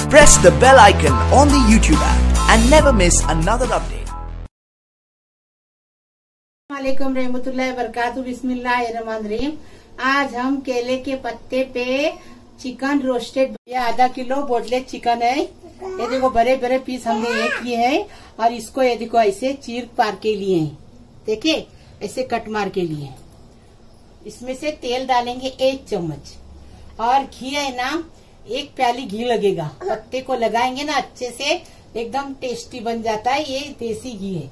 Press the bell icon on the YouTube app and never miss another update. वालेकुम रहमतुल्लाहि बरकातहू। बिस्मिल्लाहिर्रहमानिर्रहीम। आज हम केले के पत्ते पे चिकन रोस्टेड, ये आधा किलो बोटलेट चिकन है। ये देखो बड़े बड़े पीस हमने ये किए हैं और इसको ये देखो ऐसे चीर पार के लिए हैं। देखिए ऐसे कट मार के लिए। इसमें से तेल डालेंगे 1 चम्मच और घी है ना 1 प्याली घी लगेगा। पत्ते को लगाएंगे ना अच्छे से एकदम टेस्टी बन जाता है। ये देसी घी है।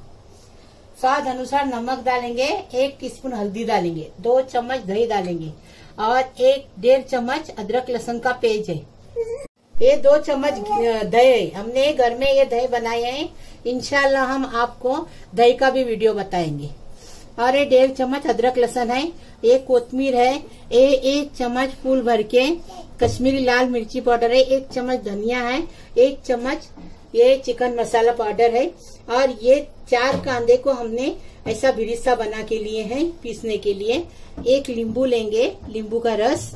स्वाद अनुसार नमक डालेंगे, 1 टीस्पून हल्दी डालेंगे, 2 चम्मच दही डालेंगे और 1-1.5 चम्मच अदरक लहसुन का पेस्ट है। ये 2 चम्मच दही, हमने घर में ये दही बनाए हैं। इंशाल्लाह हम आपको दही का भी वीडियो बताएंगे। और ये 1.5 चम्मच अदरक लहसुन है, 1 कोतमीर है, 1 चम्मच फूल भर के कश्मीरी लाल मिर्ची पाउडर है, 1 चम्मच धनिया है, 1 चम्मच ये चिकन मसाला पाउडर है और ये 4 कांदे को हमने ऐसा बिरिस्ता बना के लिए हैं पीसने के लिए। 1 नींबू लेंगे, नींबू का रस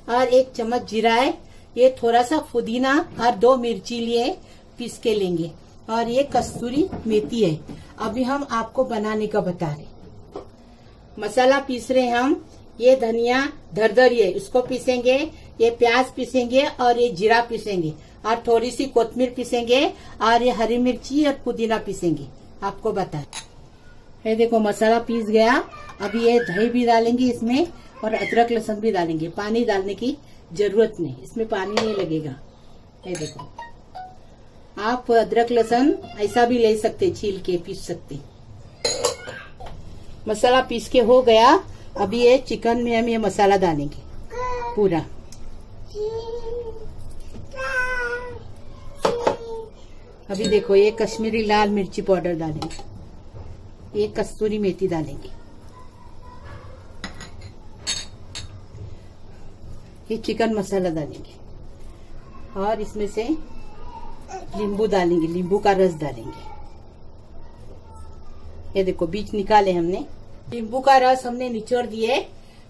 और 1 चम्मच जीरा है। ये थोड़ा सा पुदीना और 2 मिर्ची लिए पीस के लेंगे और ये कस्तूरी मेथी है। अभी हम आपको बनाने का बता रहे। मसाला पीस रहे हम। ये धनिया दरदरी है, उसको पीसेंगे। ये प्याज पीसेंगे और ये जीरा पीसेंगे और थोड़ी सी कोतमीर पीसेंगे और ये हरी मिर्ची और पुदीना पीसेंगे। आपको बताएं। ये देखो मसाला पीस गया। अभी ये दही भी डालेंगे इसमें और अदरक लहसुन भी डालेंगे। पानी डालने की जरूरत नहीं, इसमें पानी नहीं लगेगा। ये देखो, आप अदरक लहसुन ऐसा भी ले सकते, छील के पीस सकते। मसाला पीस के हो गया। अभी ये चिकन में हम ये मसाला डालेंगे पूरा। अभी देखो ये कश्मीरी लाल मिर्ची पाउडर डालेंगे, ये कस्तूरी मेथी डालेंगे, ये चिकन मसाला डालेंगे और इसमें से नींबू डालेंगे, नींबू का रस डालेंगे। ये देखो बीज निकाले हमने, नींबू का रस हमने निचोड़ दिए।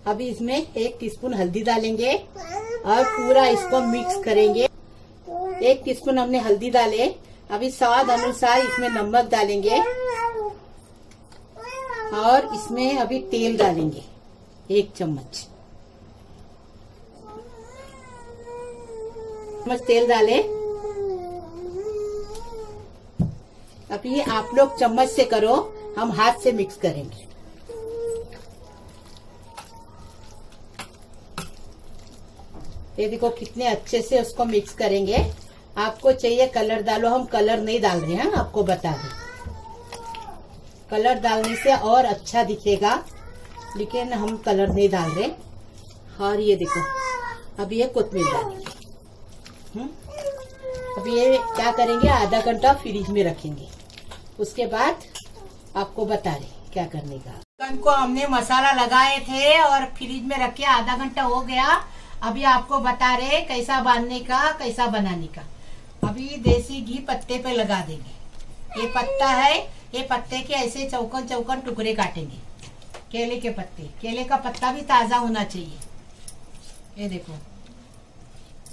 अभी इसमें 1 टीस्पून हल्दी डालेंगे और पूरा इसको मिक्स करेंगे। 1 टीस्पून हमने हल्दी डाले। अभी स्वाद अनुसार इसमें नमक डालेंगे और इसमें अभी तेल डालेंगे 1 चम्मच तेल डाले। अभी आप लोग चम्मच से करो, हम हाथ से मिक्स करेंगे। ये देखो कितने अच्छे से उसको मिक्स करेंगे। आपको चाहिए कलर डालो, हम कलर नहीं डाल रहे हैं, आपको बता दें। कलर डालने से और अच्छा दिखेगा, लेकिन हम कलर नहीं डाल रहे। और ये देखो अभी ये कोतमीर डालेंगे। अभी ये क्या करेंगे, आधा घंटा फ्रिज में रखेंगे। उसके बाद आपको बता रहे क्या करने का। चिकन को हमने मसाला लगाए थे और फ्रिज में रखे, आधा घंटा हो गया। अभी आपको बता रहे कैसा बांधने का, कैसा बनाने का। अभी देसी घी पत्ते पे लगा देंगे। ये पत्ता है, ये पत्ते के ऐसे चौकन चौकन टुकड़े काटेंगे। केले के पत्ते, केले का पत्ता भी ताजा होना चाहिए। ये देखो,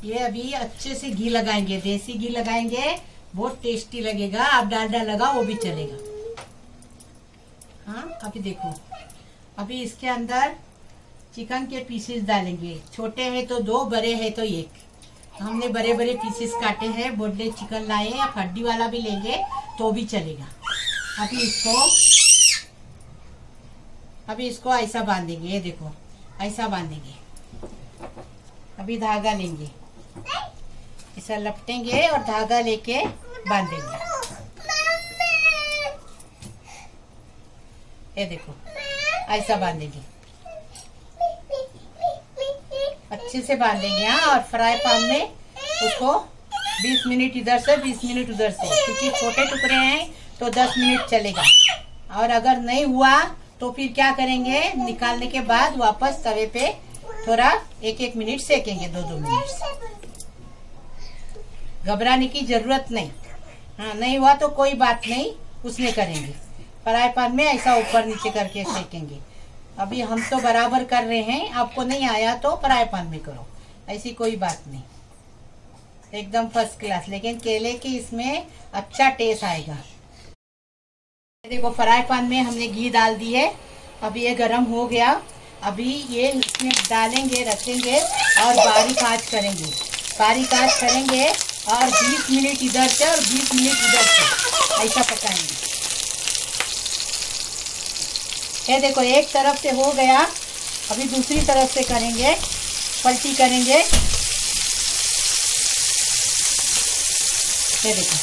ये अभी अच्छे से घी लगाएंगे, देसी घी लगाएंगे, बहुत टेस्टी लगेगा। आप डालडा लगा वो भी चलेगा। हाँ अभी देखो, अभी इसके अंदर चिकन के पीसेस डालेंगे। छोटे हैं तो 2, बड़े हैं तो 1। हमने बड़े बड़े पीसेस काटे हैं। बोटलेट चिकन लाए, या हड्डी वाला भी लेंगे तो भी चलेगा। अभी इसको ऐसा बांधेंगे। ये देखो ऐसा बांधेंगे। अभी धागा लेंगे, ऐसा लपटेंगे और धागा लेके बांधेंगे। ये देखो ऐसा बांधेंगे, अच्छे से बांधेंगे। हाँ, और फ्राई पैन में उसको 20 मिनट इधर से 20 मिनट उधर से, क्योंकि छोटे टुकड़े हैं तो 10 मिनट चलेगा। और अगर नहीं हुआ तो फिर क्या करेंगे, निकालने के बाद वापस तवे पे थोड़ा 1-1 मिनट सेकेंगे, 2-2 मिनट से। घबराने की जरूरत नहीं। हाँ, नहीं हुआ तो कोई बात नहीं, उसमें करेंगे। फ्राई पैन में ऐसा ऊपर नीचे करके सेकेंगे। अभी हम तो बराबर कर रहे हैं, आपको नहीं आया तो फ्राई पैन में करो, ऐसी कोई बात नहीं। एकदम फर्स्ट क्लास। लेकिन केले की इसमें अच्छा टेस्ट आएगा। देखो फ्राई पैन में हमने घी डाल दी है। अभी ये गरम हो गया। अभी ये इसमें डालेंगे, रखेंगे और बारीक आंच करेंगे। बारीक आंच करेंगे और 20 मिनट इधर से और 20 मिनट उधर से ऐसा पकाएंगे। ये देखो एक तरफ से हो गया। अभी दूसरी तरफ से करेंगे, पलटी करेंगे। ये देखो,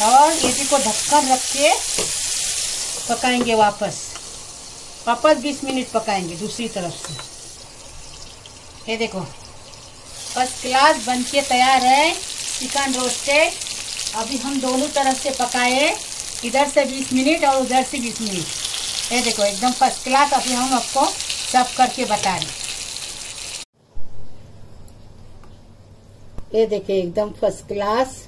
और ये को ढक्कन रख के पकाएंगे। वापस 20 मिनट पकाएंगे दूसरी तरफ से। ये देखो फर्स्ट क्लास बन के तैयार है चिकन रोस्टेड। अभी हम दोनों तरफ से पकाए, इधर से 20 मिनट और उधर से 20 मिनट। ये देखो एकदम फर्स्ट क्लास। अभी हम आपको सर्व करके बता रहे। ये देखिए एकदम फर्स्ट क्लास।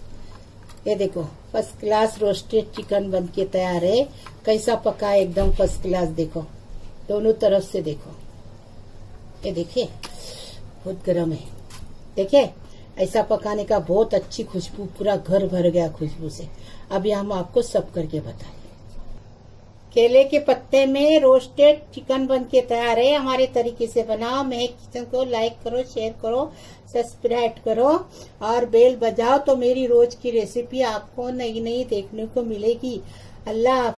ये देखो फर्स्ट क्लास रोस्टेड चिकन बन के तैयार है। कैसा पका है, एकदम फर्स्ट क्लास। देखो दोनों तरफ से देखो। ये देखिए बहुत गर्म है। देखिए ऐसा पकाने का बहुत अच्छी खुशबू, पूरा घर भर गया खुशबू से। अभी हम आपको सब करके बताएं। केले के पत्ते में रोस्टेड चिकन बन के तैयार है। हमारे तरीके से बनाओ। महक किचन को लाइक करो, शेयर करो, सब्सक्राइब करो और बेल बजाओ तो मेरी रोज की रेसिपी आपको नई नई देखने को मिलेगी। अल्लाह।